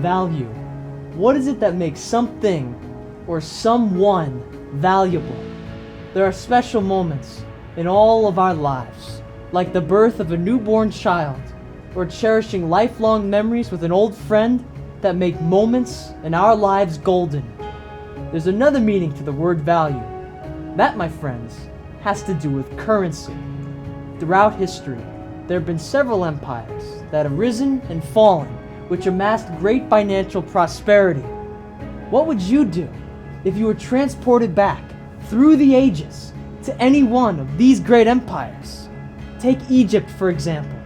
Value. What is it that makes something or someone valuable? There are special moments in all of our lives, like the birth of a newborn child, or cherishing lifelong memories with an old friend that make moments in our lives golden. There's another meaning to the word value. That, my friends, has to do with currency. Throughout history, there have been several empires that have risen and fallen, which amassed great financial prosperity. What would you do if you were transported back through the ages to any one of these great empires? Take Egypt, for example.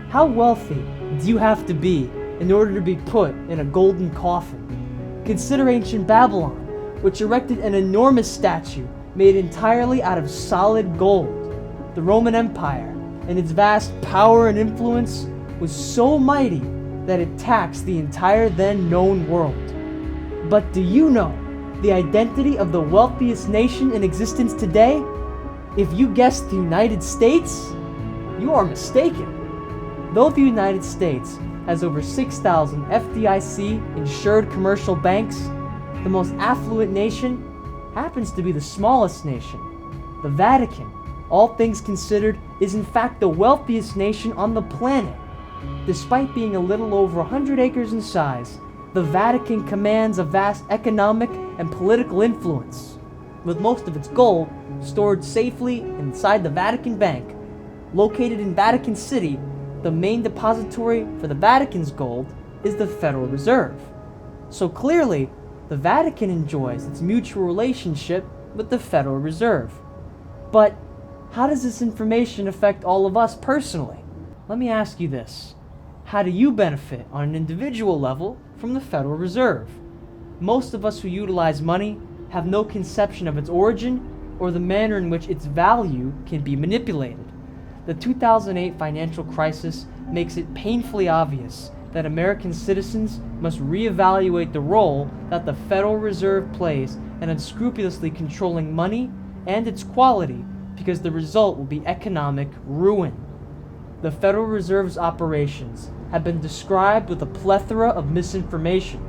How wealthy do you have to be in order to be put in a golden coffin? Consider ancient Babylon, which erected an enormous statue made entirely out of solid gold. The Roman Empire, and its vast power and influence, was so mighty that it taxed the entire then known world. But do you know the identity of the wealthiest nation in existence today? If you guessed the United States, you are mistaken. Though the United States has over 6,000 FDIC insured commercial banks, the most affluent nation happens to be the smallest nation. The Vatican, all things considered, is in fact the wealthiest nation on the planet. Despite being a little over 100 acres in size, the Vatican commands a vast economic and political influence, with most of its gold stored safely inside the Vatican Bank. Located in Vatican City, the main depository for the Vatican's gold is the Federal Reserve. So clearly, the Vatican enjoys its mutual relationship with the Federal Reserve. But how does this information affect all of us personally? Let me ask you this. How do you benefit on an individual level from the Federal Reserve? Most of us who utilize money have no conception of its origin or the manner in which its value can be manipulated. The 2008 financial crisis makes it painfully obvious that American citizens must reevaluate the role that the Federal Reserve plays in unscrupulously controlling money and its quality, because the result will be economic ruin. The Federal Reserve's operations have been described with a plethora of misinformation.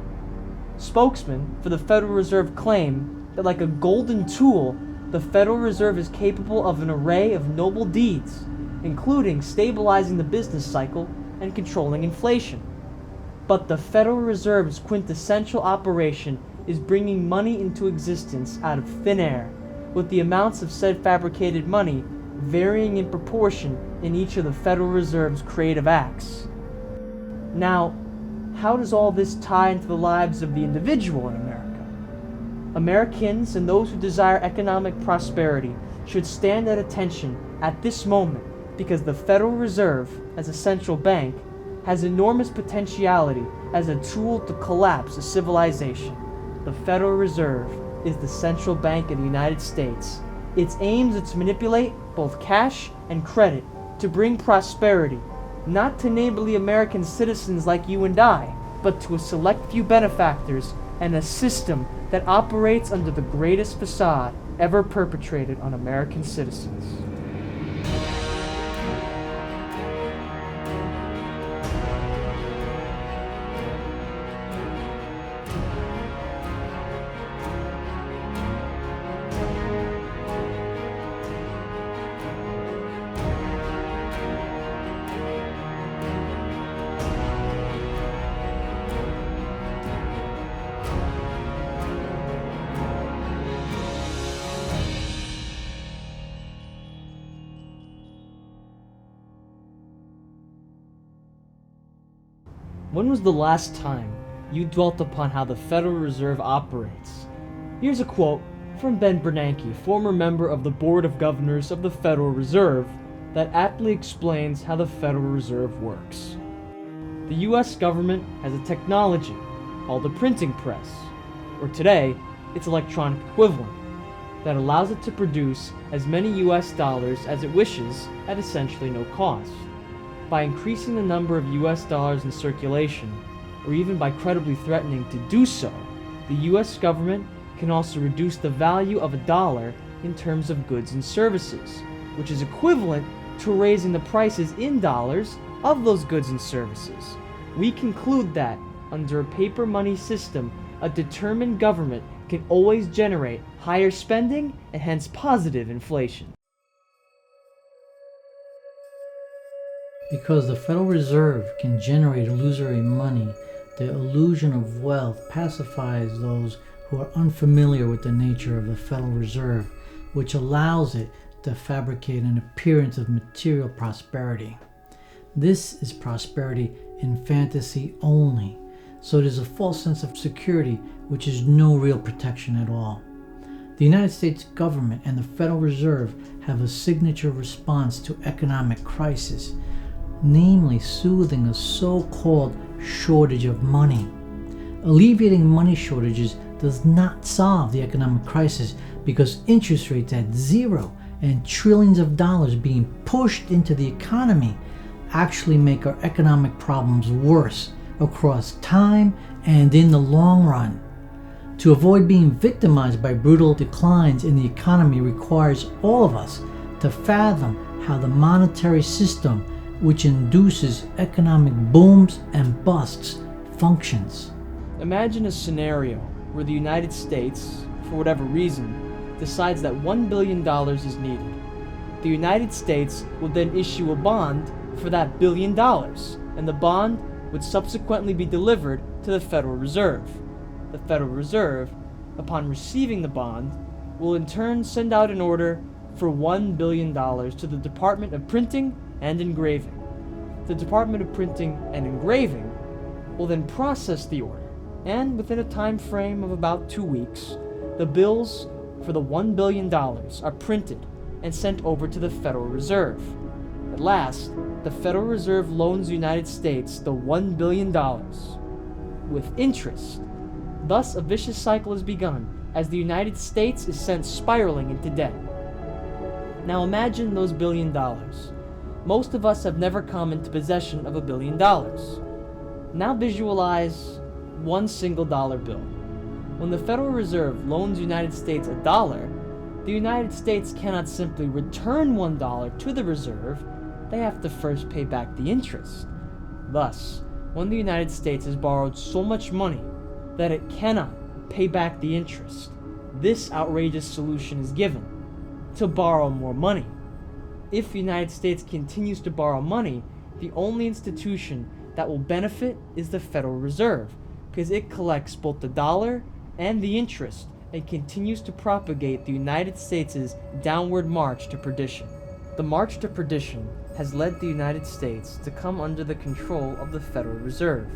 Spokesmen for the Federal Reserve claim that, like a golden tool, the Federal Reserve is capable of an array of noble deeds, including stabilizing the business cycle and controlling inflation. But the Federal Reserve's quintessential operation is bringing money into existence out of thin air, with the amounts of said fabricated money varying in proportion in each of the Federal Reserve's creative acts. Now, how does all this tie into the lives of the individual in America? Americans and those who desire economic prosperity should stand at attention at this moment, because the Federal Reserve, as a central bank, has enormous potentiality as a tool to collapse a civilization. The Federal Reserve is the central bank of the United States. Its aims are to manipulate both cash and credit to bring prosperity, not to neighborly American citizens like you and I, but to a select few benefactors and a system that operates under the greatest facade ever perpetrated on American citizens. When was the last time you dwelt upon how the Federal Reserve operates? Here's a quote from Ben Bernanke, former member of the Board of Governors of the Federal Reserve, that aptly explains how the Federal Reserve works. The US government has a technology called the printing press, or today, its electronic equivalent, that allows it to produce as many US dollars as it wishes at essentially no cost. By increasing the number of US dollars in circulation, or even by credibly threatening to do so, the US government can also reduce the value of a dollar in terms of goods and services, which is equivalent to raising the prices in dollars of those goods and services. We conclude that under a paper money system, a determined government can always generate higher spending and hence positive inflation. Because the Federal Reserve can generate illusory money, the illusion of wealth pacifies those who are unfamiliar with the nature of the Federal Reserve, which allows it to fabricate an appearance of material prosperity. This is prosperity in fantasy only, so it is a false sense of security which is no real protection at all. The United States government and the Federal Reserve have a signature response to economic crisis, namely soothing a so-called shortage of money. Alleviating money shortages does not solve the economic crisis because interest rates at zero and trillions of dollars being pushed into the economy actually make our economic problems worse across time and in the long run. To avoid being victimized by brutal declines in the economy requires all of us to fathom how the monetary system, which induces economic booms and busts, functions. Imagine a scenario where the United States, for whatever reason, decides that $1 billion is needed. The United States will then issue a bond for that $1 billion, and the bond would subsequently be delivered to the Federal Reserve. The Federal Reserve, upon receiving the bond, will in turn send out an order for $1 billion to the Department of Printing and Engraving. The Department of Printing and Engraving will then process the order, and within a time frame of about 2 weeks, the bills for the $1 billion are printed and sent over to the Federal Reserve. At last, the Federal Reserve loans the United States the $1 billion with interest. Thus, a vicious cycle is begun as the United States is sent spiraling into debt. Now imagine those $1 billion. Most of us have never come into possession of $1 billion. Now visualize one single dollar bill. When the Federal Reserve loans the United States $1, the United States cannot simply return $1 to the reserve. They have to first pay back the interest. Thus, when the United States has borrowed so much money that it cannot pay back the interest, this outrageous solution is given: to borrow more money. If the United States continues to borrow money, the only institution that will benefit is the Federal Reserve, because it collects both the dollar and the interest and continues to propagate the United States' downward march to perdition. The march to perdition has led the United States to come under the control of the Federal Reserve.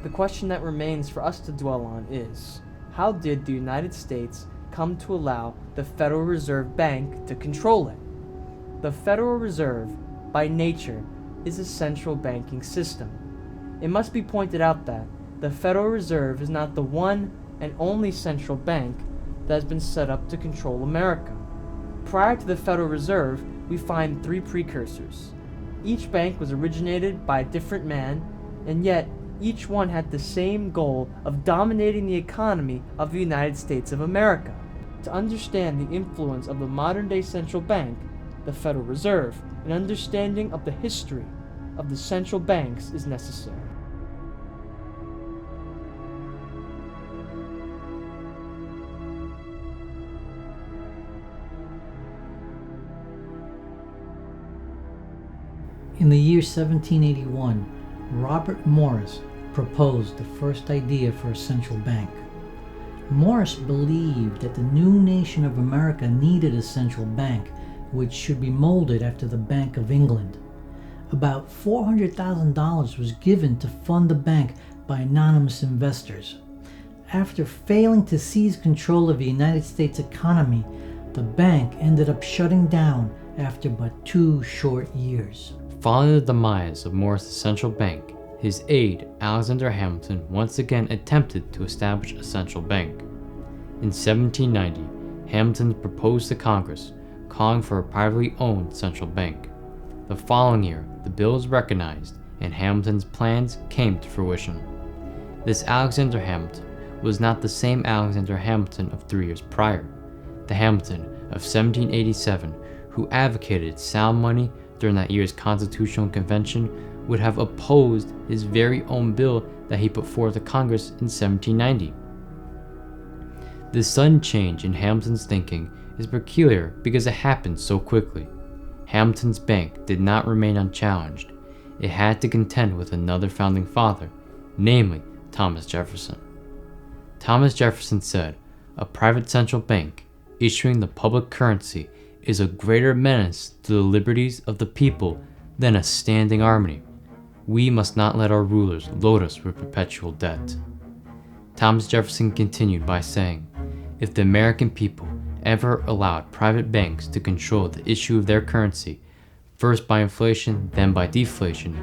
The question that remains for us to dwell on is, how did the United States come to allow the Federal Reserve Bank to control it? The Federal Reserve, by nature, is a central banking system. It must be pointed out that the Federal Reserve is not the one and only central bank that has been set up to control America. Prior to the Federal Reserve, we find 3 precursors. Each bank was originated by a different man, and yet each one had the same goal of dominating the economy of the United States of America. To understand the influence of the modern-day central bank, the Federal Reserve, an understanding of the history of the central banks is necessary. In the year 1781, Robert Morris proposed the first idea for a central bank. Morris believed that the new nation of America needed a central bank, which should be molded after the Bank of England. About $400,000 was given to fund the bank by anonymous investors. After failing to seize control of the United States economy, the bank ended up shutting down after but 2 short years. Following the demise of Morris's central bank, his aide, Alexander Hamilton, once again attempted to establish a central bank. In 1790, Hamilton proposed to Congress, calling for a privately owned central bank. The following year, the bill was recognized, and Hamilton's plans came to fruition. This Alexander Hamilton was not the same Alexander Hamilton of 3 years prior. The Hamilton of 1787, who advocated sound money during that year's Constitutional Convention, would have opposed his very own bill that he put forth to Congress in 1790. This sudden change in Hamilton's thinking is peculiar because it happened so quickly. Hamilton's bank did not remain unchallenged. It had to contend with another founding father, namely Thomas Jefferson. Thomas Jefferson said, "A private central bank, issuing the public currency, is a greater menace to the liberties of the people than a standing army. We must not let our rulers load us with perpetual debt." Thomas Jefferson continued by saying, "If the American people ever allowed private banks to control the issue of their currency, first by inflation, then by deflation,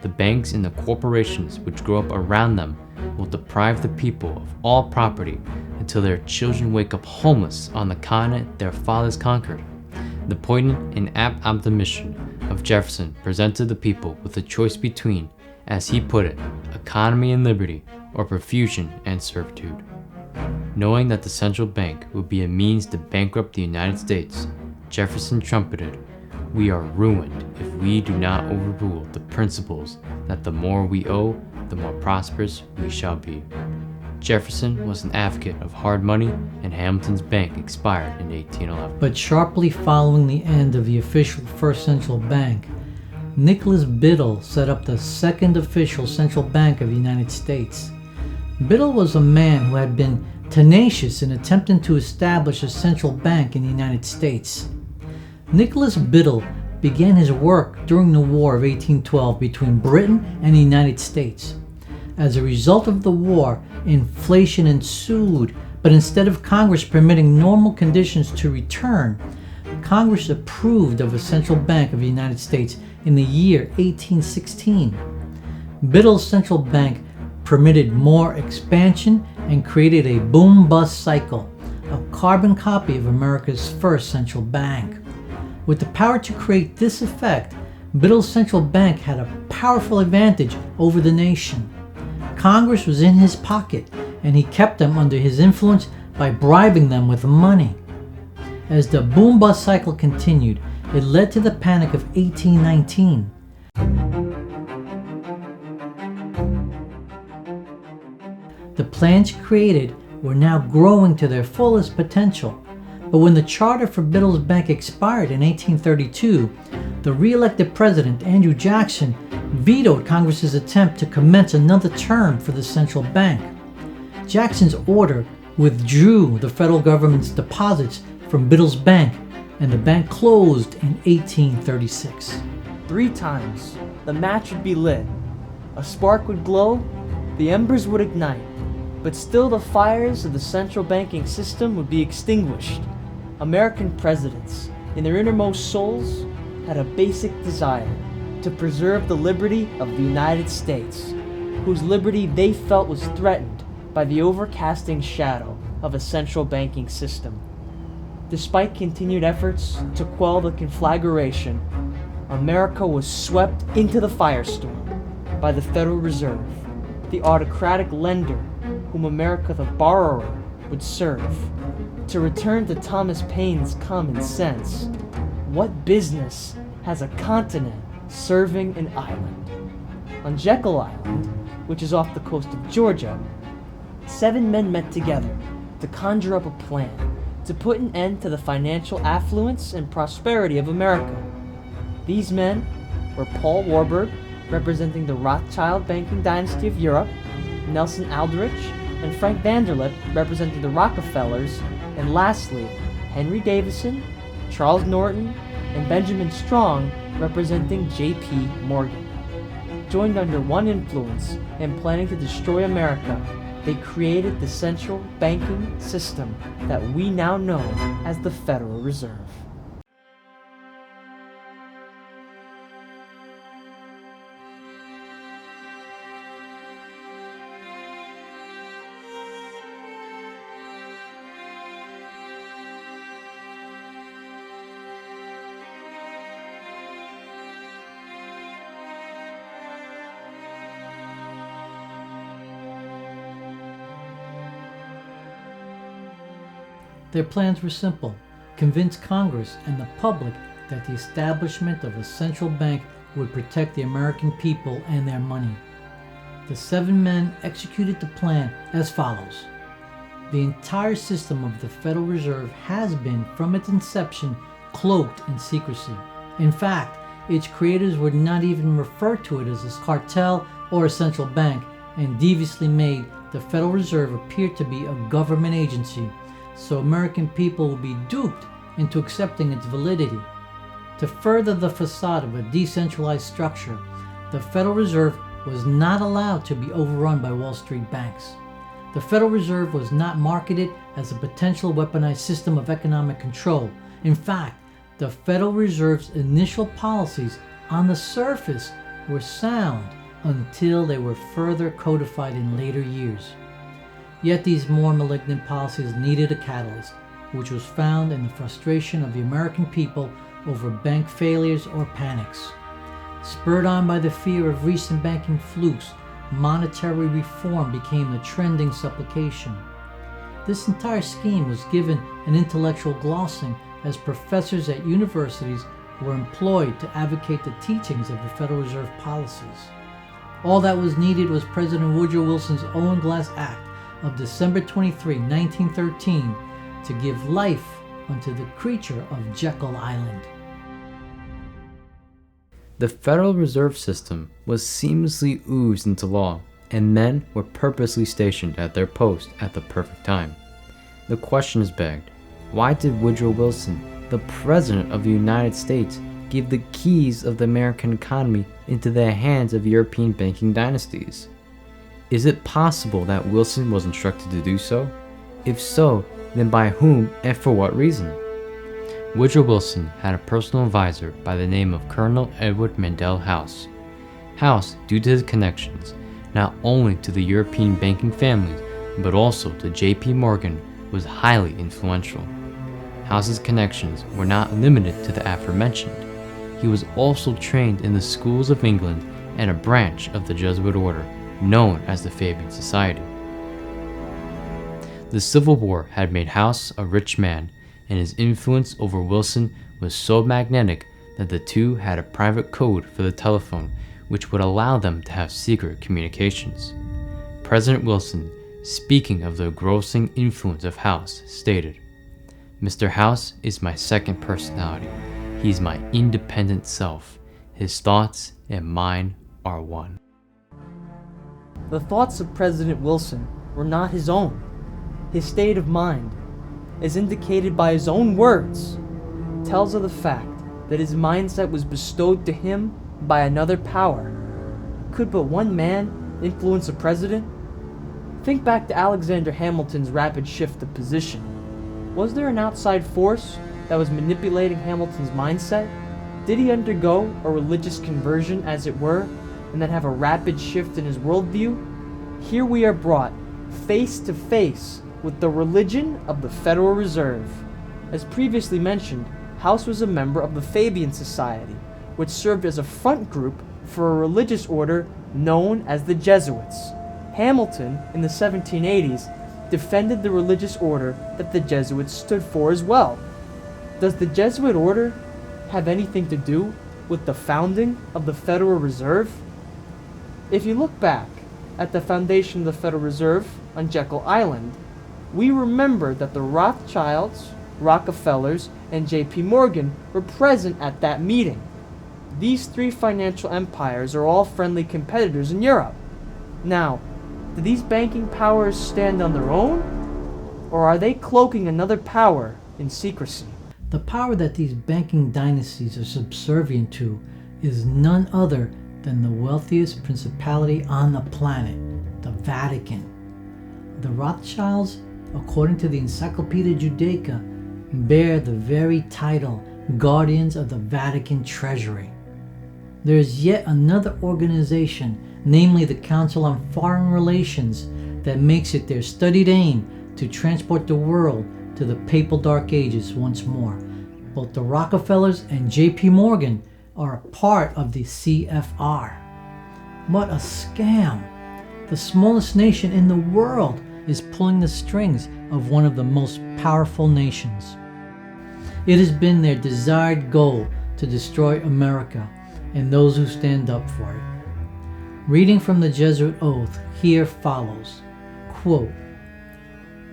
the banks and the corporations which grow up around them will deprive the people of all property until their children wake up homeless on the continent their fathers conquered." The poignant and apt admonition of Jefferson presented the people with a choice between, as he put it, economy and liberty, or profusion and servitude. Knowing that the central bank would be a means to bankrupt the United States, Jefferson trumpeted, "We are ruined if we do not overrule the principles that the more we owe, the more prosperous we shall be." Jefferson was an advocate of hard money, and Hamilton's bank expired in 1811. But sharply following the end of the official first central bank, Nicholas Biddle set up the second official central bank of the United States. Biddle was a man who had been tenacious in attempting to establish a central bank in the United States. Nicholas Biddle began his work during the War of 1812 between Britain and the United States. As a result of the war, inflation ensued, but instead of Congress permitting normal conditions to return, Congress approved of a central bank of the United States in the year 1816. Biddle's central bank permitted more expansion and created a boom-bust cycle, a carbon copy of America's first central bank. With the power to create this effect, Biddle's central bank had a powerful advantage over the nation. Congress was in his pocket, and he kept them under his influence by bribing them with money. As the boom-bust cycle continued, it led to the Panic of 1819. The plans created were now growing to their fullest potential, but when the charter for Biddle's bank expired in 1832, the re-elected president, Andrew Jackson, vetoed Congress's attempt to commence another term for the central bank. Jackson's order withdrew the federal government's deposits from Biddle's bank, and the bank closed in 1836. 3 times, the match would be lit. A spark would glow, the embers would ignite, but still the fires of the central banking system would be extinguished. American presidents, in their innermost souls, had a basic desire to preserve the liberty of the United States, whose liberty they felt was threatened by the overcasting shadow of a central banking system. Despite continued efforts to quell the conflagration, America was swept into the firestorm by the Federal Reserve, the autocratic lender whom America the borrower would serve. To return to Thomas Paine's common sense, what business has a continent serving an island? On Jekyll Island, which is off the coast of Georgia, 7 men met together to conjure up a plan to put an end to the financial affluence and prosperity of America. These men were Paul Warburg, representing the Rothschild banking dynasty of Europe, Nelson Aldrich, and Frank Vanderlip, representing the Rockefellers, and lastly, Henry Davison, Charles Norton, and Benjamin Strong, representing J.P. Morgan. Joined under one influence and planning to destroy America, they created the central banking system that we now know as the Federal Reserve. Their plans were simple: convince Congress and the public that the establishment of a central bank would protect the American people and their money. The 7 men executed the plan as follows. The entire system of the Federal Reserve has been, from its inception, cloaked in secrecy. In fact, its creators would not even refer to it as a cartel or a central bank, and deviously made the Federal Reserve appear to be a government agency, so American people will be duped into accepting its validity. To further the facade of a decentralized structure, the Federal Reserve was not allowed to be overrun by Wall Street banks. The Federal Reserve was not marketed as a potential weaponized system of economic control. In fact, the Federal Reserve's initial policies on the surface were sound until they were further codified in later years. Yet these more malignant policies needed a catalyst, which was found in the frustration of the American people over bank failures or panics. Spurred on by the fear of recent banking flukes, monetary reform became the trending supplication. This entire scheme was given an intellectual glossing as professors at universities were employed to advocate the teachings of the Federal Reserve policies. All that was needed was President Woodrow Wilson's Owen Glass Act of December 23, 1913, to give life unto the creature of Jekyll Island. The Federal Reserve System was seamlessly oozed into law, and men were purposely stationed at their post at the perfect time. The question is begged, why did Woodrow Wilson, the President of the United States, give the keys of the American economy into the hands of European banking dynasties? Is it possible that Wilson was instructed to do so? If so, then by whom and for what reason? Woodrow Wilson had a personal advisor by the name of Colonel Edward Mandell House. House, due to his connections, not only to the European banking families, but also to J.P. Morgan, was highly influential. House's connections were not limited to the aforementioned. He was also trained in the schools of England and a branch of the Jesuit order, known as the Fabian Society. The Civil War had made House a rich man, and his influence over Wilson was so magnetic that the two had a private code for the telephone which would allow them to have secret communications. President Wilson, speaking of the engrossing influence of House, stated, "Mr. House is my second personality. He's my independent self. His thoughts and mine are one." The thoughts of President Wilson were not his own. His state of mind, as indicated by his own words, tells of the fact that his mindset was bestowed to him by another power. Could but one man influence a president? Think back to Alexander Hamilton's rapid shift of position. Was there an outside force that was manipulating Hamilton's mindset? Did he undergo a religious conversion, as it were, and then have a rapid shift in his worldview? Here we are brought face to face with the religion of the Federal Reserve. As previously mentioned, House was a member of the Fabian Society, which served as a front group for a religious order known as the Jesuits. Hamilton, in the 1780s, defended the religious order that the Jesuits stood for as well. Does the Jesuit order have anything to do with the founding of the Federal Reserve? If you look back at the foundation of the Federal Reserve on Jekyll Island, we remember that the Rothschilds, Rockefellers, and J.P. Morgan were present at that meeting. These three financial empires are all friendly competitors in Europe. Now, do these banking powers stand on their own, or are they cloaking another power in secrecy? The power that these banking dynasties are subservient to is none other than the wealthiest principality on the planet, the Vatican. The Rothschilds, according to the Encyclopedia Judaica, bear the very title Guardians of the Vatican Treasury. There is yet another organization, namely the Council on Foreign Relations, that makes it their studied aim to transport the world to the papal Dark Ages once more. Both the Rockefellers and J.P. Morgan are a part of the CFR. What a scam! The smallest nation in the world is pulling the strings of one of the most powerful nations. It has been their desired goal to destroy America, and those who stand up for it. Reading from the Jesuit Oath here follows, quote,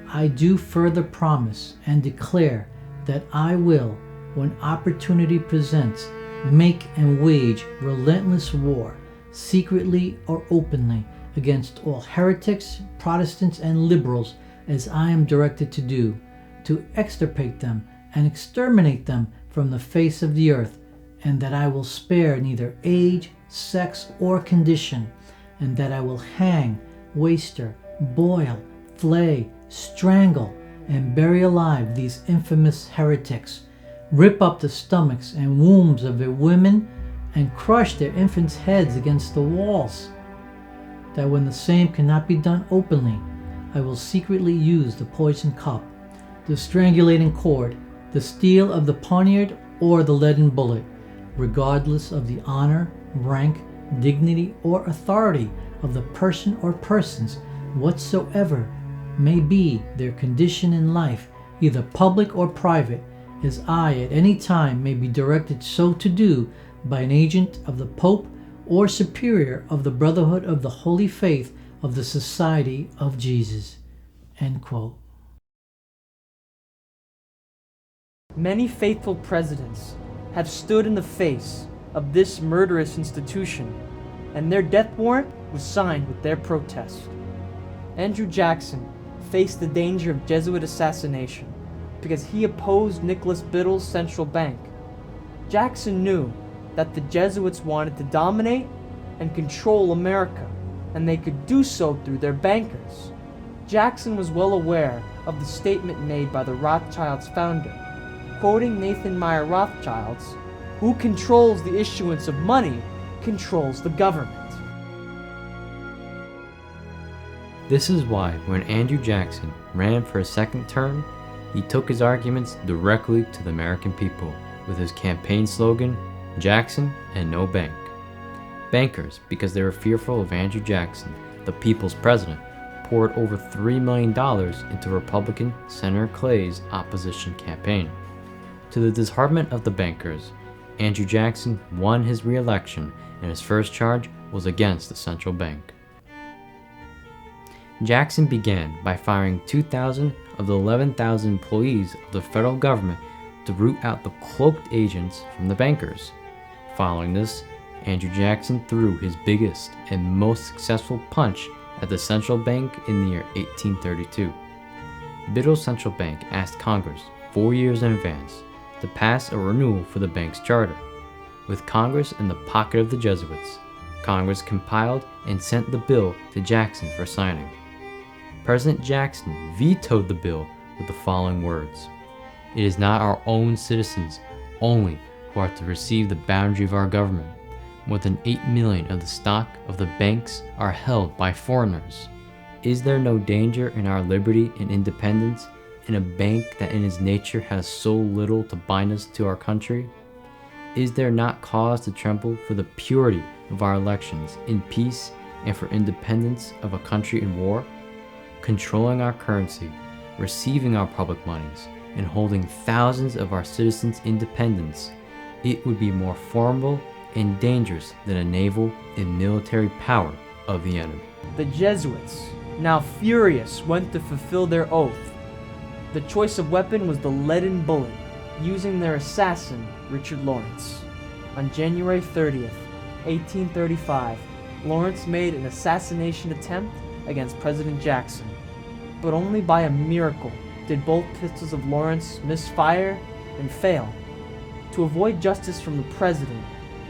I do further promise and declare that I will, when opportunity presents, make and wage relentless war, secretly or openly, against all heretics, Protestants, and liberals, as I am directed to do, to extirpate them and exterminate them from the face of the earth, and that I will spare neither age, sex, or condition, and that I will hang, waster, boil, flay, strangle, and bury alive these infamous heretics, rip up the stomachs and wombs of their women, and crush their infants' heads against the walls. That when the same cannot be done openly, I will secretly use the poisoned cup, the strangulating cord, the steel of the poniard, or the leaden bullet, regardless of the honor, rank, dignity, or authority of the person or persons whatsoever may be their condition in life, either public or private, as I at any time may be directed so to do by an agent of the Pope or superior of the Brotherhood of the Holy Faith of the Society of Jesus. End quote. Many faithful presidents have stood in the face of this murderous institution, and their death warrant was signed with their protest. Andrew Jackson faced the danger of Jesuit assassination because he opposed Nicholas Biddle's central bank. Jackson knew that the Jesuits wanted to dominate and control America, and they could do so through their bankers. Jackson was well aware of the statement made by the Rothschilds' founder, quoting Nathan Meyer Rothschild's, "Who controls the issuance of money controls the government." This is why when Andrew Jackson ran for a second term, he took his arguments directly to the American people with his campaign slogan, Jackson and no bank. Bankers, because they were fearful of Andrew Jackson, the people's president, poured over $3 million into Republican Senator Clay's opposition campaign. To the disheartenment of the bankers, Andrew Jackson won his re-election, and his first charge was against the central bank. Jackson began by firing 2,000 of the 11,000 employees of the federal government to root out the cloaked agents from the bankers. Following this, Andrew Jackson threw his biggest and most successful punch at the central bank in the year 1832. Biddle's central bank asked Congress 4 years in advance to pass a renewal for the bank's charter. With Congress in the pocket of the Jesuits, Congress compiled and sent the bill to Jackson for signing. President Jackson vetoed the bill with the following words: "It is not our own citizens only who are to receive the boundary of our government. More than 8 million of the stock of the banks are held by foreigners. Is there no danger in our liberty and independence in a bank that in its nature has so little to bind us to our country? Is there not cause to tremble for the purity of our elections in peace and for independence of a country in war? Controlling our currency, receiving our public monies, and holding thousands of our citizens' independence, it would be more formidable and dangerous than a naval and military power of the enemy." The Jesuits, now furious, went to fulfill their oath. The choice of weapon was the leaden bullet, using their assassin, Richard Lawrence. On January 30th, 1835, Lawrence made an assassination attempt against President Jackson, but only by a miracle did both pistols of Lawrence misfire and fail. To avoid justice from the president,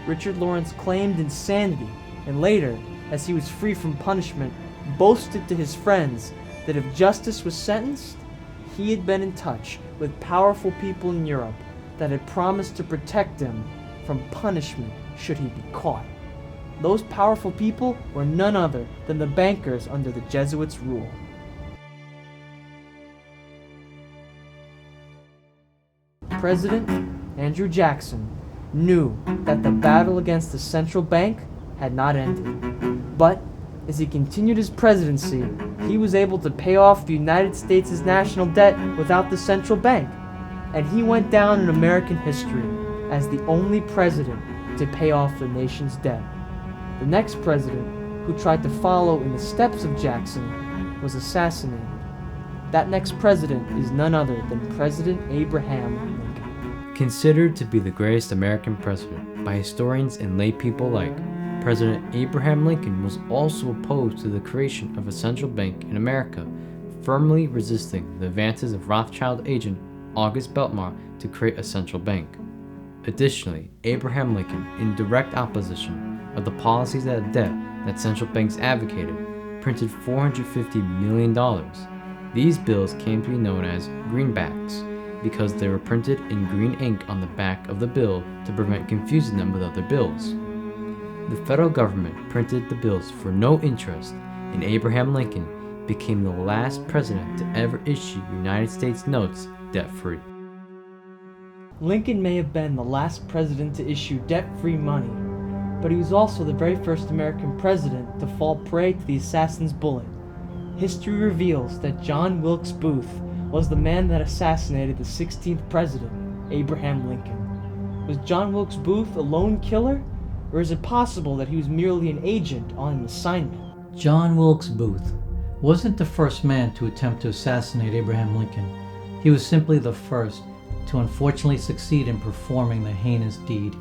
Richard Lawrence claimed insanity, and later, as he was free from punishment, boasted to his friends that if justice was sentenced, he had been in touch with powerful people in Europe that had promised to protect him from punishment should he be caught. Those powerful people were none other than the bankers under the Jesuits' rule. President Andrew Jackson knew that the battle against the central bank had not ended, but as he continued his presidency, he was able to pay off the United States' national debt without the central bank, and he went down in American history as the only president to pay off the nation's debt. The next president, who tried to follow in the steps of Jackson, was assassinated. That next president is none other than President Abraham Lincoln. Considered to be the greatest American president by historians and lay people alike, President Abraham Lincoln was also opposed to the creation of a central bank in America, firmly resisting the advances of Rothschild agent August Belknap to create a central bank. Additionally, Abraham Lincoln, in direct opposition of the policies of debt that central banks advocated, printed $450 million. These bills came to be known as greenbacks because they were printed in green ink on the back of the bill to prevent confusing them with other bills. The federal government printed the bills for no interest, and Abraham Lincoln became the last president to ever issue United States notes debt-free. Lincoln may have been the last president to issue debt-free money, but he was also the very first American president to fall prey to the assassin's bullet. History reveals that John Wilkes Booth was the man that assassinated the 16th president, Abraham Lincoln. Was John Wilkes Booth a lone killer? Or is it possible that he was merely an agent on an assignment? John Wilkes Booth wasn't the first man to attempt to assassinate Abraham Lincoln. He was simply the first to unfortunately succeed in performing the heinous deed.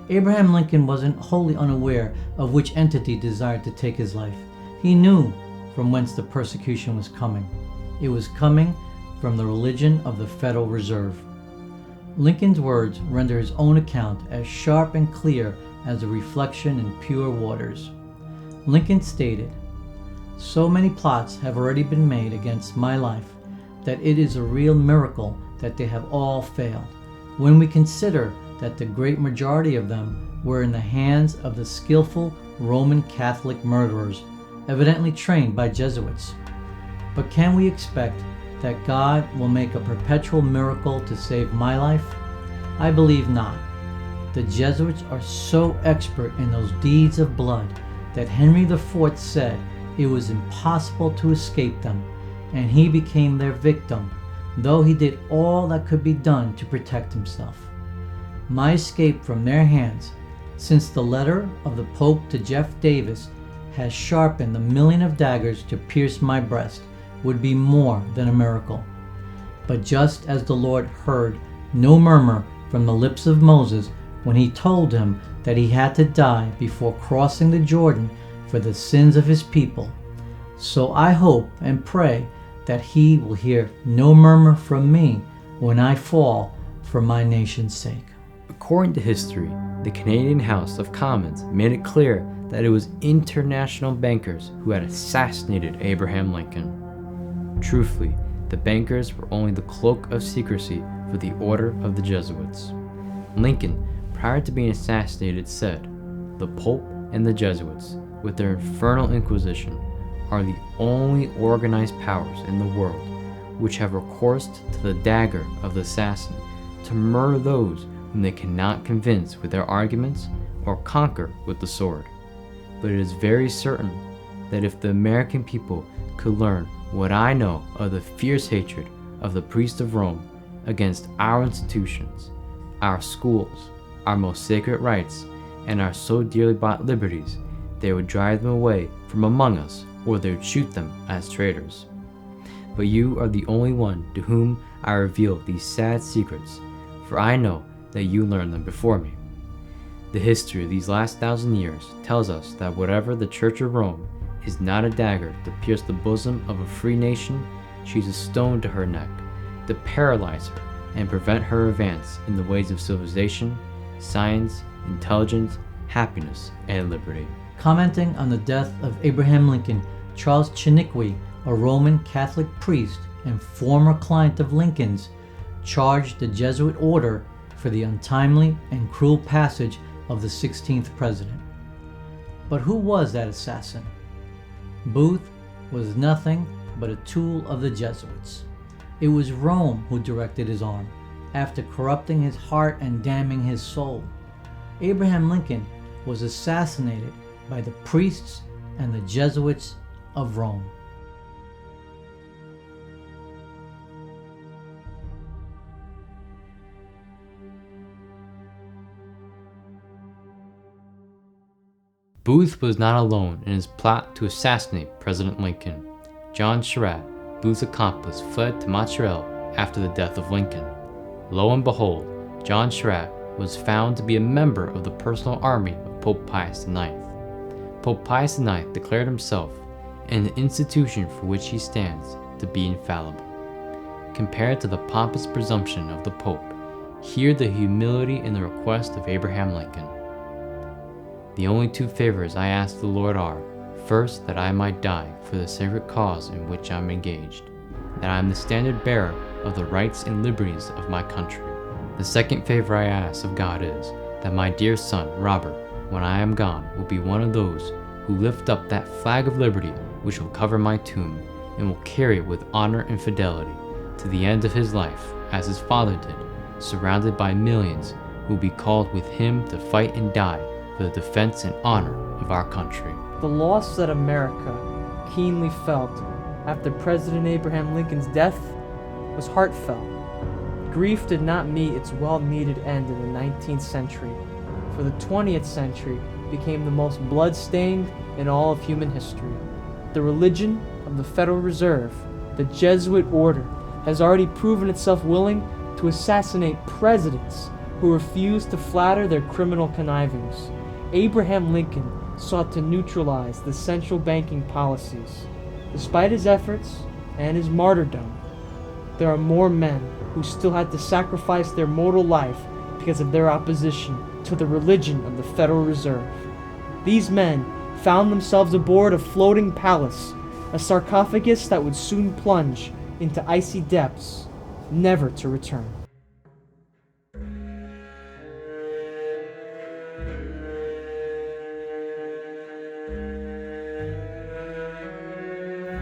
Abraham Lincoln wasn't wholly unaware of which entity desired to take his life. He knew from whence the persecution was coming. It was coming from the religion of the Federal Reserve. Lincoln's words render his own account as sharp and clear as a reflection in pure waters. Lincoln stated, "So many plots have already been made against my life that it is a real miracle that they have all failed, when we consider that the great majority of them were in the hands of the skillful Roman Catholic murderers, evidently trained by Jesuits. But can we expect that God will make a perpetual miracle to save my life? I believe not. The Jesuits are so expert in those deeds of blood that Henry IV said it was impossible to escape them, and he became their victim, though he did all that could be done to protect himself. My escape from their hands, since the letter of the Pope to Jeff Davis has sharpened the million of daggers to pierce my breast, would be more than a miracle. But just as the Lord heard no murmur from the lips of Moses when he told him that he had to die before crossing the Jordan for the sins of his people, so I hope and pray that he will hear no murmur from me when I fall for my nation's sake." According to history, the Canadian House of Commons made it clear that it was international bankers who had assassinated Abraham Lincoln. Truthfully, the bankers were only the cloak of secrecy for the order of the Jesuits. Lincoln, prior to being assassinated, said, "The Pope and the Jesuits, with their infernal inquisition, are the only organized powers in the world which have recourse to the dagger of the assassin to murder those whom they cannot convince with their arguments or conquer with the sword. But it is very certain that if the American people could learn what I know of the fierce hatred of the priests of Rome against our institutions, our schools, our most sacred rights, and our so dearly bought liberties, they would drive them away from among us, or they would shoot them as traitors. But you are the only one to whom I reveal these sad secrets, for I know that you learned them before me." The history of these last 1,000 years tells us that whatever the Church of Rome is not a dagger to pierce the bosom of a free nation, she's a stone to her neck, to paralyze her and prevent her advance in the ways of civilization, science, intelligence, happiness, and liberty. Commenting on the death of Abraham Lincoln, Charles Chiniquy, a Roman Catholic priest and former client of Lincoln's, charged the Jesuit order for the untimely and cruel passage of the 16th president. But who was that assassin? Booth was nothing but a tool of the Jesuits. It was Rome who directed his arm, after corrupting his heart and damning his soul. Abraham Lincoln was assassinated by the priests and the Jesuits of Rome. Booth was not alone in his plot to assassinate President Lincoln. John Surratt, Booth's accomplice, fled to Montreal after the death of Lincoln. Lo and behold, John Surratt was found to be a member of the personal army of Pope Pius IX. Pope Pius IX declared himself and the institution for which he stands to be infallible. Compared to the pompous presumption of the Pope, hear the humility in the request of Abraham Lincoln. The only two favors I ask the Lord are, first, that I might die for the sacred cause in which I am engaged, that I am the standard bearer of the rights and liberties of my country. The second favor I ask of God is, that my dear son, Robert, when I am gone, will be one of those who lift up that flag of liberty which will cover my tomb, and will carry it with honor and fidelity to the end of his life, as his father did, surrounded by millions who will be called with him to fight and die for the defense and honor of our country. The loss that America keenly felt after President Abraham Lincoln's death was heartfelt. Grief did not meet its well-needed end in the 19th century, for the 20th century became the most blood-stained in all of human history. The religion of the Federal Reserve, the Jesuit order, has already proven itself willing to assassinate presidents who refused to flatter their criminal connivings. Abraham Lincoln sought to neutralize the central banking policies. Despite his efforts and his martyrdom, there are more men who still had to sacrifice their mortal life because of their opposition to the religion of the Federal Reserve. These men found themselves aboard a floating palace, a sarcophagus that would soon plunge into icy depths, never to return.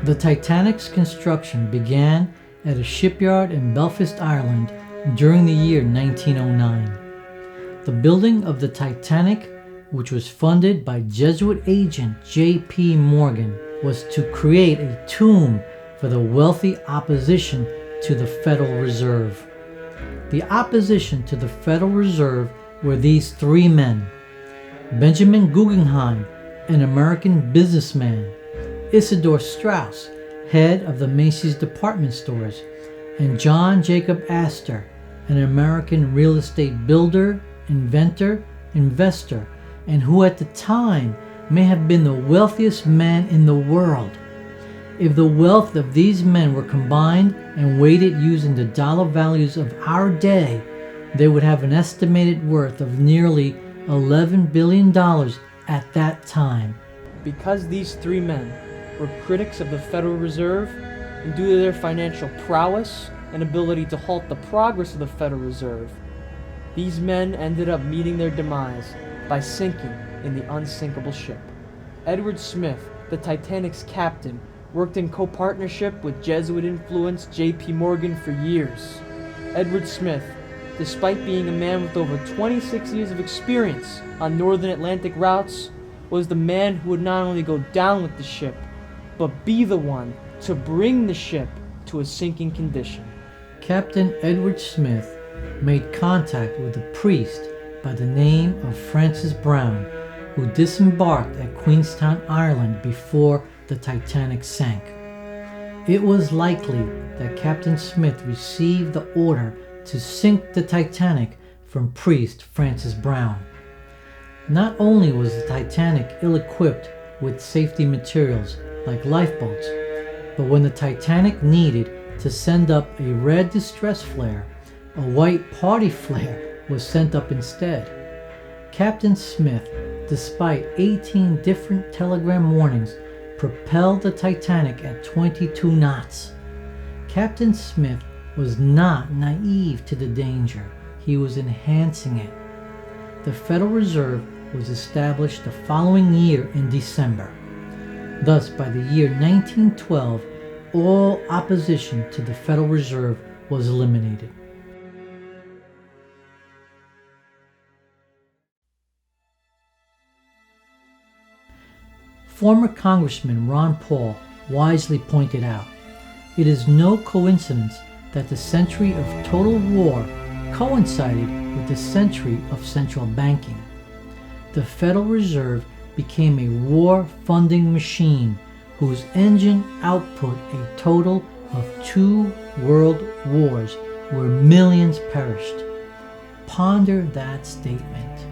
The Titanic's construction began at a shipyard in Belfast, Ireland during the year 1909. The building of the Titanic, which was funded by Jesuit agent J.P. Morgan, was to create a tomb for the wealthy opposition to the Federal Reserve. The opposition to the Federal Reserve were these three men: Benjamin Guggenheim, an American businessman; Isidor Straus, head of the Macy's department stores; and John Jacob Astor, an American real estate builder, inventor, investor, and who at the time may have been the wealthiest man in the world. If the wealth of these men were combined and weighted using the dollar values of our day, they would have an estimated worth of nearly $11 billion at that time. Because these three men were critics of the Federal Reserve, and due to their financial prowess and ability to halt the progress of the Federal Reserve, these men ended up meeting their demise by sinking in the unsinkable ship. Edward Smith, the Titanic's captain, worked in co-partnership with Jesuit-influenced J.P. Morgan for years. Edward Smith, despite being a man with over 26 years of experience on northern Atlantic routes, was the man who would not only go down with the ship, but be the one to bring the ship to a sinking condition. Captain Edward Smith made contact with a priest by the name of Francis Brown, who disembarked at Queenstown, Ireland before the Titanic sank. It was likely that Captain Smith received the order to sink the Titanic from priest Francis Brown. Not only was the Titanic ill-equipped with safety materials like lifeboats, but when the Titanic needed to send up a red distress flare, a white party flare was sent up instead. Captain Smith, despite 18 different telegram warnings, propelled the Titanic at 22 knots. Captain Smith was not naive to the danger. He was enhancing it. The Federal Reserve was established the following year in December. Thus, by the year 1912, all opposition to the Federal Reserve was eliminated. Former Congressman Ron Paul wisely pointed out, it is no coincidence that the century of total war coincided with the century of central banking. The Federal Reserve became a war-funding machine whose engine output a total of 2 world wars where millions perished. Ponder that statement.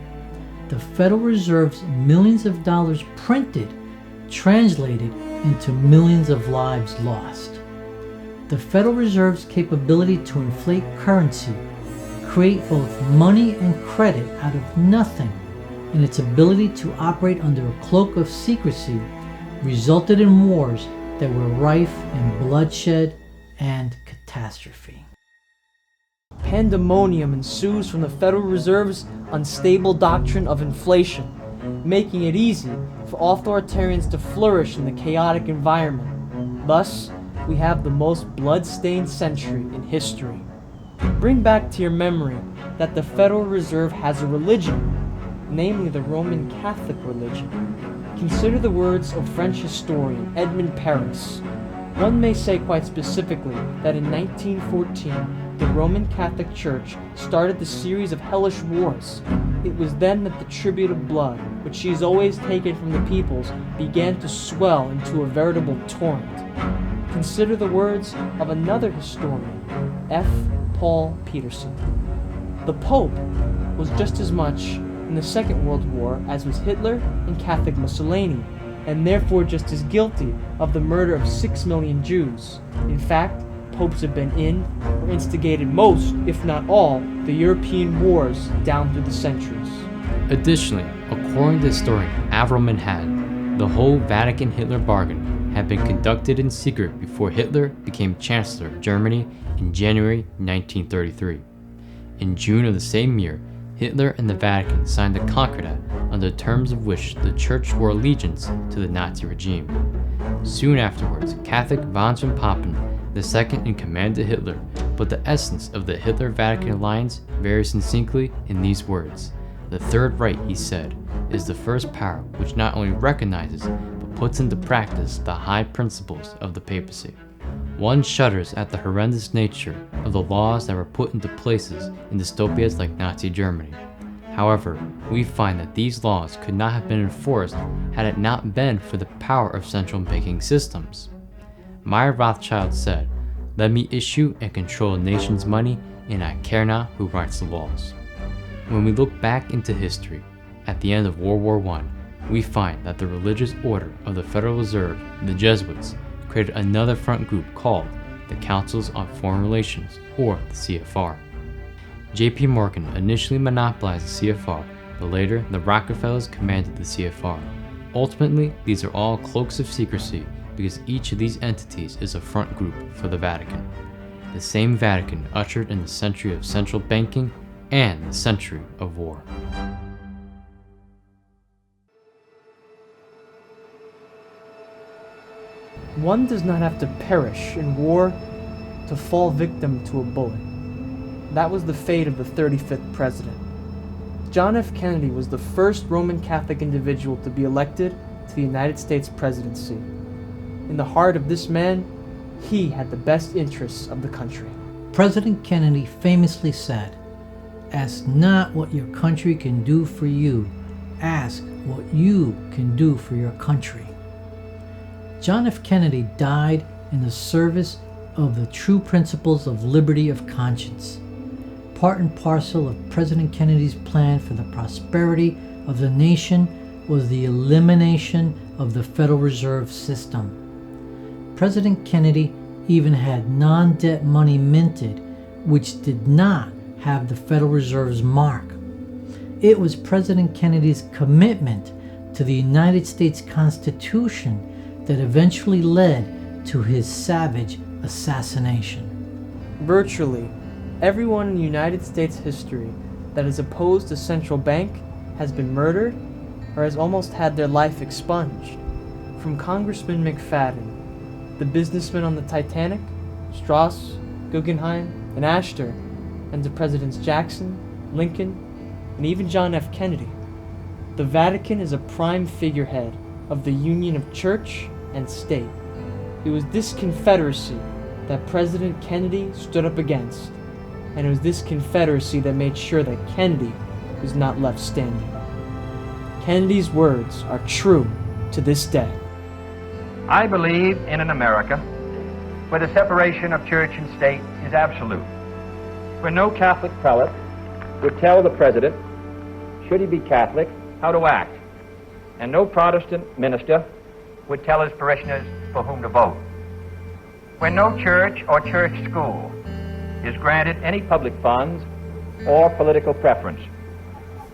The Federal Reserve's millions of dollars printed translated into millions of lives lost. The Federal Reserve's capability to inflate currency, create both money and credit out of nothing, and its ability to operate under a cloak of secrecy resulted in wars that were rife in bloodshed and catastrophe. Pandemonium ensues from the Federal Reserve's unstable doctrine of inflation, making it easy for authoritarians to flourish in the chaotic environment. Thus, we have the most blood-stained century in history. Bring back to your memory that the Federal Reserve has a religion, namely the Roman Catholic religion. Consider the words of French historian Edmond Paris. One may say quite specifically that in 1914, the Roman Catholic Church started the series of hellish wars. It was then that the tribute of blood, which she has always taken from the peoples, began to swell into a veritable torrent. Consider the words of another historian, F. Paul Peterson. The Pope was just as much in the Second World War as was Hitler and Catholic Mussolini, and therefore just as guilty of the murder of 6 million Jews. In fact, popes have been in or instigated most, if not all, the European wars down through the centuries. Additionally, according to historian Avril Manhattan, the whole Vatican-Hitler bargain had been conducted in secret before Hitler became Chancellor of Germany in January 1933. In June of the same year, Hitler and the Vatican signed a Concordat under terms of which the Church swore allegiance to the Nazi regime. Soon afterwards, Catholic von von Papen, the second in command to Hitler, but the essence of the Hitler-Vatican alliance varies succinctly in these words. The Third Reich, he said, is the first power which not only recognizes but puts into practice the high principles of the papacy. One shudders at the horrendous nature of the laws that were put into places in dystopias like Nazi Germany. However, we find that these laws could not have been enforced had it not been for the power of central banking systems. Meyer Rothschild said, "Let me issue and control a nation's money, and I care not who writes the laws." When we look back into history, at the end of World War I, we find that the religious order of the Federal Reserve, the Jesuits, created another front group called the Councils on Foreign Relations, or the CFR. J.P. Morgan initially monopolized the CFR, but later the Rockefellers commanded the CFR. Ultimately, these are all cloaks of secrecy because each of these entities is a front group for the Vatican. The same Vatican ushered in the century of central banking and the century of war. One does not have to perish in war to fall victim to a bullet. That was the fate of the 35th president. John F. Kennedy was the first Roman Catholic individual to be elected to the United States presidency. In the heart of this man, he had the best interests of the country. President Kennedy famously said, "Ask not what your country can do for you, ask what you can do for your country." John F. Kennedy died in the service of the true principles of liberty of conscience. Part and parcel of President Kennedy's plan for the prosperity of the nation was the elimination of the Federal Reserve System. President Kennedy even had non-debt money minted, which did not have the Federal Reserve's mark. It was President Kennedy's commitment to the United States Constitution that eventually led to his savage assassination. Virtually everyone in United States history that is opposed to central bank has been murdered or has almost had their life expunged. From Congressman McFadden, the businessmen on the Titanic, Strauss, Guggenheim, and Astor, and to Presidents Jackson, Lincoln, and even John F. Kennedy. The Vatican is a prime figurehead of the union of church and state. It was this confederacy that President Kennedy stood up against, and it was this confederacy that made sure that Kennedy was not left standing. Kennedy's words are true to this day. I believe in an America where the separation of church and state is absolute, where no Catholic prelate would tell the president, should he be Catholic, how to act, and no Protestant minister would tell his parishioners for whom to vote, where no church or church school is granted any public funds or political preference,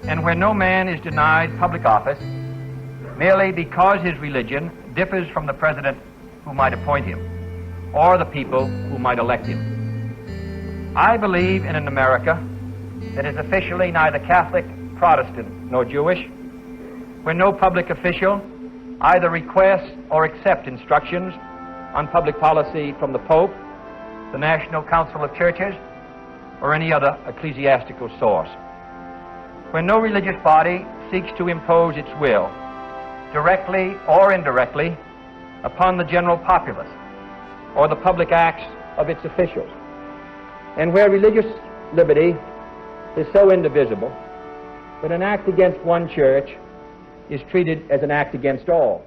and where no man is denied public office merely because his religion differs from the president who might appoint him or the people who might elect him. I believe in an America that is officially neither Catholic, Protestant, nor Jewish, where no public official either requests or accepts instructions on public policy from the Pope, the National Council of Churches, or any other ecclesiastical source, where no religious body seeks to impose its will, directly or indirectly, upon the general populace or the public acts of its officials, and where religious liberty is so indivisible that an act against one church is treated as an act against all.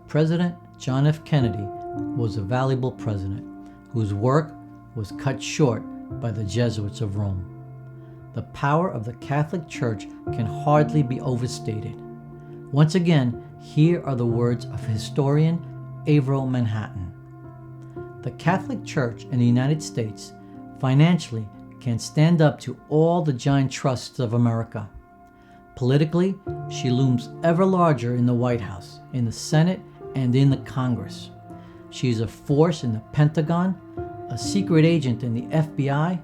President John F. Kennedy was a valuable president whose work was cut short by the Jesuits of Rome. The power of the Catholic Church can hardly be overstated. Once again, here are the words of historian Avro Manhattan. The Catholic Church in the United States financially can stand up to all the giant trusts of America. Politically, she looms ever larger in the White House, in the Senate, and in the Congress. She is a force in the Pentagon, a secret agent in the FBI,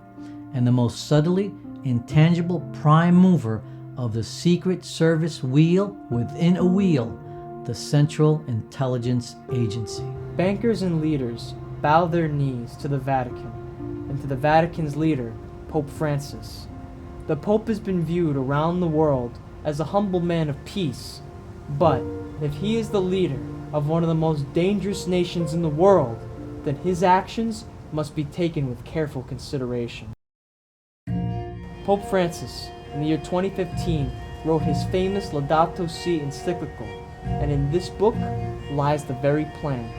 and the most subtly intangible prime mover of the Secret Service wheel within a wheel, the Central Intelligence Agency. Bankers and leaders bow their knees to the Vatican and to the Vatican's leader, Pope Francis. The Pope has been viewed around the world as a humble man of peace, but if he is the leader of one of the most dangerous nations in the world, then his actions must be taken with careful consideration. Pope Francis, in the year 2015, wrote his famous Laudato Si encyclical, and in this book lies the very plan.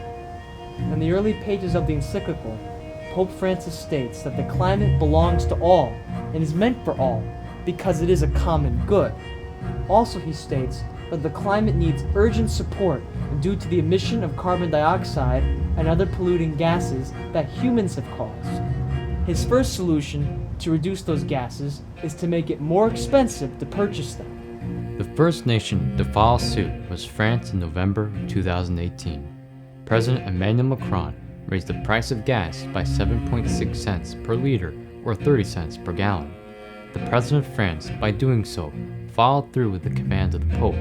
In the early pages of the encyclical, Pope Francis states that the climate belongs to all and is meant for all because it is a common good. Also, he states that the climate needs urgent support due to the emission of carbon dioxide and other polluting gases that humans have caused. His first solution to reduce those gases is to make it more expensive to purchase them. The first nation to follow suit was France in November 2018. President Emmanuel Macron raised the price of gas by 7.6 cents per liter or 30 cents per gallon. The President of France, by doing so, followed through with the command of the Pope.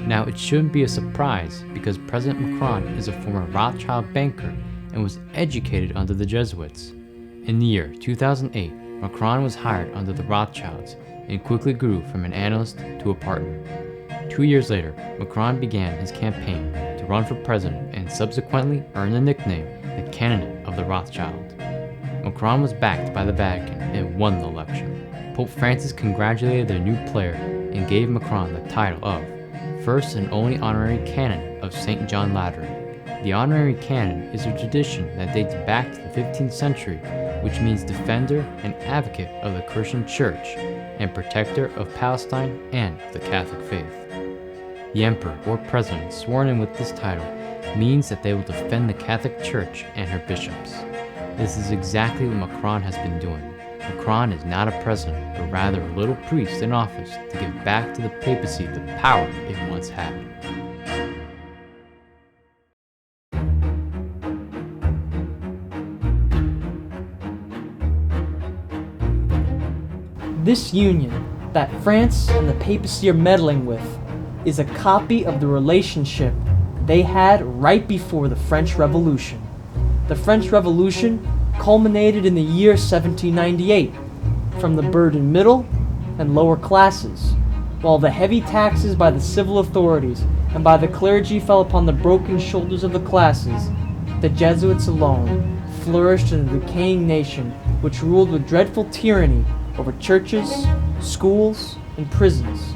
Now, it shouldn't be a surprise because President Macron is a former Rothschild banker and was educated under the Jesuits. In the year 2008, Macron was hired under the Rothschilds and quickly grew from an analyst to a partner. 2 years later, Macron began his campaign to run for president and subsequently earned the nickname the Candidate of the Rothschild. Macron was backed by the Vatican and won the election. Pope Francis congratulated their new player and gave Macron the title of first and only honorary canon of St. John Lateran. The honorary canon is a tradition that dates back to the 15th century, which means defender and advocate of the Christian Church and protector of Palestine and the Catholic faith. The emperor or president sworn in with this title means that they will defend the Catholic Church and her bishops. This is exactly what Macron has been doing. Macron is not a president, but rather a little priest in office to give back to the papacy the power it once had. This union that France and the papacy are meddling with is a copy of the relationship they had right before the French Revolution. The French Revolution culminated in the year 1798 from the burdened middle and lower classes, while the heavy taxes by the civil authorities and by the clergy fell upon the broken shoulders of the classes. The Jesuits alone flourished in a decaying nation which ruled with dreadful tyranny over churches, schools, and prisons.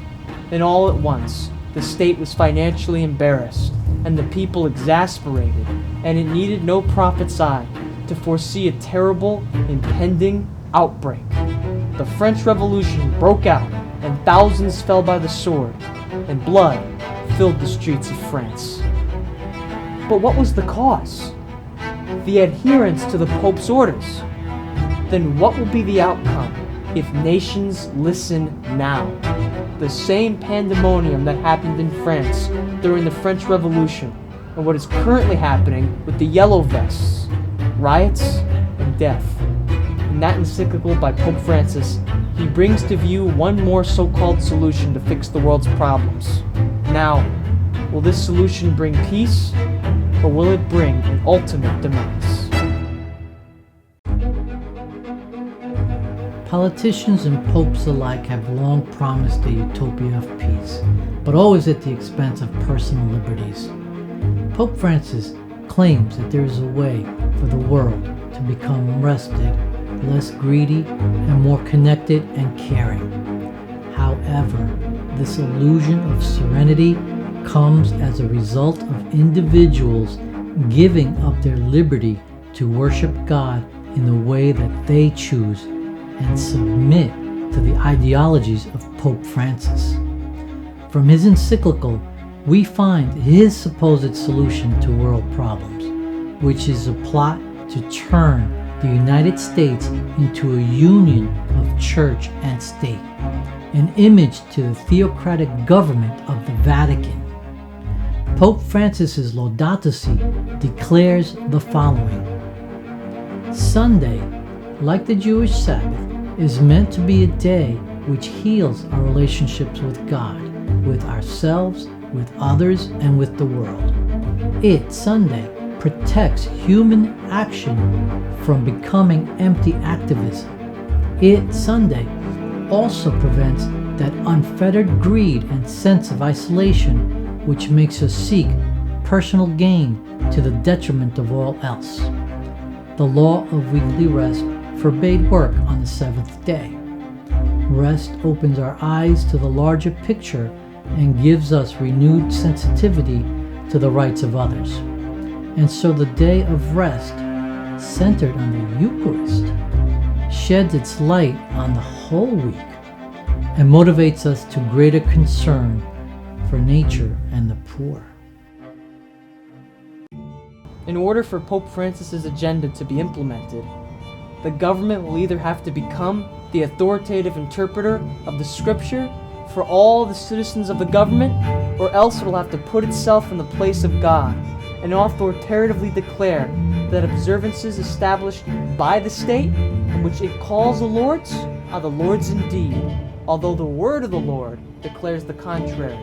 And all at once, the state was financially embarrassed, and the people exasperated, and it needed no prophet's eye to foresee a terrible, impending outbreak. The French Revolution broke out, and thousands fell by the sword, and blood filled the streets of France. But what was the cause? The adherence to the Pope's orders. Then what will be the outcome if nations listen now? The same pandemonium that happened in France during the French Revolution, and what is currently happening with the Yellow Vests, riots and death. In that encyclical by Pope Francis, he brings to view one more so-called solution to fix the world's problems. Now, will this solution bring peace, or will it bring an ultimate demise? Politicians and popes alike have long promised a utopia of peace, but always at the expense of personal liberties. Pope Francis claims that there is a way for the world to become rested, less greedy, and more connected and caring. However, this illusion of serenity comes as a result of individuals giving up their liberty to worship God in the way that they choose and submit to the ideologies of Pope Francis. From his encyclical, we find his supposed solution to world problems, which is a plot to turn the United States into a union of church and state, an image to the theocratic government of the Vatican. Pope Francis's Laudato Si declares the following: Sunday, like the Jewish Sabbath, is meant to be a day which heals our relationships with God, with ourselves, with others, and with the world. It, Sunday, protects human action from becoming empty activism. It, Sunday, also prevents that unfettered greed and sense of isolation which makes us seek personal gain to the detriment of all else. The law of weekly rest forbade work on the seventh day. Rest opens our eyes to the larger picture and gives us renewed sensitivity to the rights of others. And so the day of rest, centered on the Eucharist, sheds its light on the whole week and motivates us to greater concern for nature and the poor. In order for Pope Francis's agenda to be implemented, the government will either have to become the authoritative interpreter of the scripture for all the citizens of the government, or else it will have to put itself in the place of God and authoritatively declare that observances established by the state, and which it calls the Lord's, are the Lord's indeed, although the word of the Lord declares the contrary.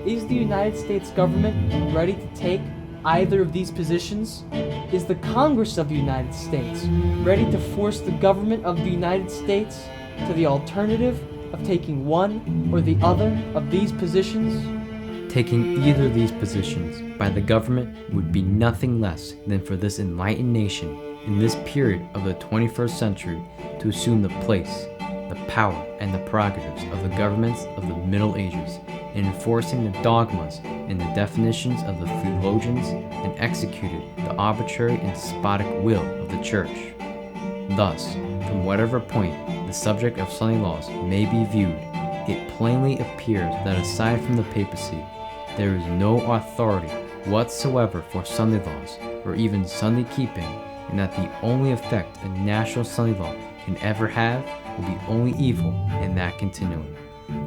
Is the United States government ready to take either of these positions? Is the Congress of the United States ready to force the government of the United States to the alternative of taking one or the other of these positions? Taking either of these positions by the government would be nothing less than for this enlightened nation in this period of the 21st century to assume the place, the power, and the prerogatives of the governments of the Middle Ages in enforcing the dogmas and the definitions of the theologians and executed the arbitrary and despotic will of the Church. Thus, from whatever point the subject of Sunday laws may be viewed, it plainly appears that aside from the papacy, there is no authority whatsoever for Sunday laws or even Sunday keeping, and that the only effect a national Sunday law can ever have will be only evil in that continuing.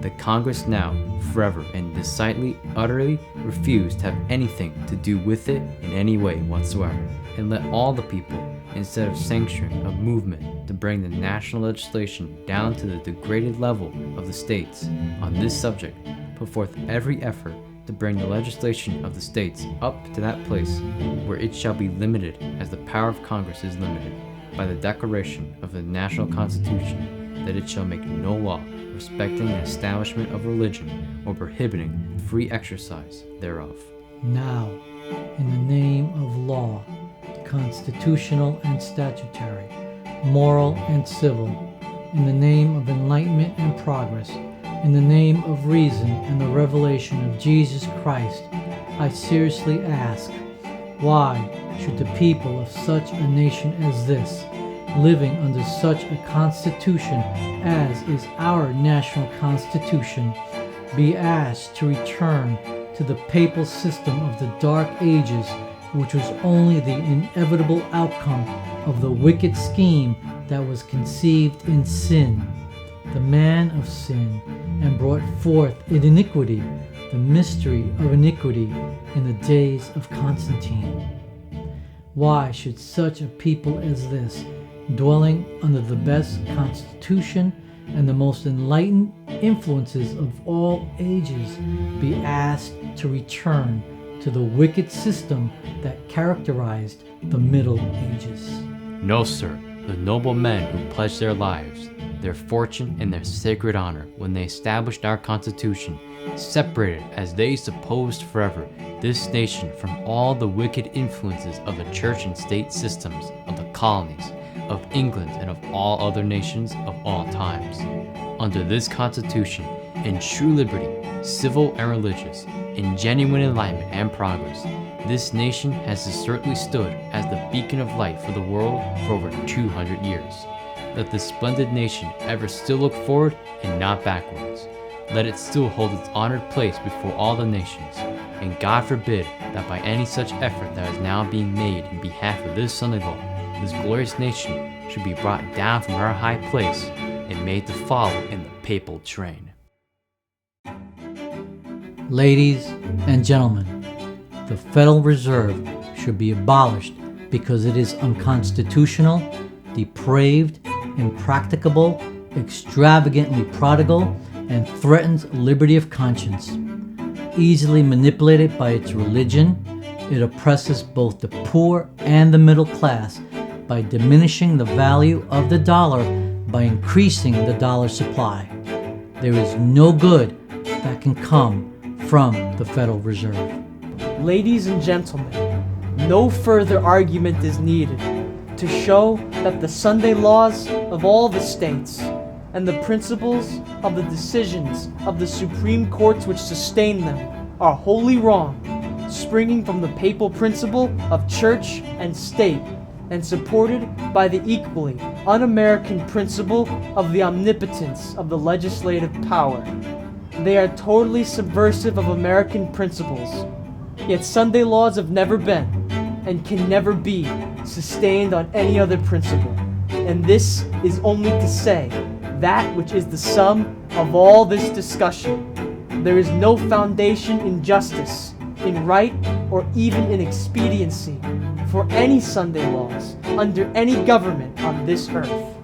The Congress now, forever and decidedly, utterly refuse to have anything to do with it in any way whatsoever, and let all the people, instead of sanctioning a movement to bring the national legislation down to the degraded level of the states on this subject, put forth every effort to bring the legislation of the states up to that place where it shall be limited as the power of Congress is limited by the declaration of the national constitution, that it shall make no law respecting the establishment of religion or prohibiting free exercise thereof. Now, in the name of law, constitutional and statutory, moral and civil, in the name of enlightenment and progress, in the name of reason and the revelation of Jesus Christ, I seriously ask, why should the people of such a nation as this, living under such a constitution as is our national constitution, be asked to return to the papal system of the Dark Ages, which was only the inevitable outcome of the wicked scheme that was conceived in sin, the man of sin, and brought forth in iniquity, the mystery of iniquity in the days of Constantine? Why should such a people as this, dwelling under the best constitution and the most enlightened influences of all ages, be asked to return to the wicked system that characterized the Middle Ages? No, sir. The noble men who pledged their lives, their fortune, and their sacred honor when they established our Constitution, separated, as they supposed forever, this nation from all the wicked influences of the church and state systems of the colonies, of England, and of all other nations of all times. Under this Constitution, in true liberty, civil and religious, in genuine enlightenment and progress, this nation has assertly stood as the beacon of light for the world for over 200 years. Let this splendid nation ever still look forward and not backwards. Let it still hold its honored place before all the nations. And God forbid that by any such effort that is now being made in behalf of this Sunday law, this glorious nation should be brought down from her high place and made to follow in the papal train. Ladies and gentlemen, the Federal Reserve should be abolished because it is unconstitutional, depraved, impracticable, extravagantly prodigal, and threatens liberty of conscience. Easily manipulated by its religion, it oppresses both the poor and the middle class by diminishing the value of the dollar by increasing the dollar supply. There is no good that can come from the Federal Reserve. Ladies and gentlemen, no further argument is needed to show that the Sunday laws of all the states and the principles of the decisions of the Supreme Courts which sustain them are wholly wrong, springing from the papal principle of church and state, and supported by the equally un-American principle of the omnipotence of the legislative power. They are totally subversive of American principles, yet Sunday laws have never been, and can never be, sustained on any other principle. And this is only to say that which is the sum of all this discussion. There is no foundation in justice, in right, or even in expediency for any Sunday laws under any government on this earth.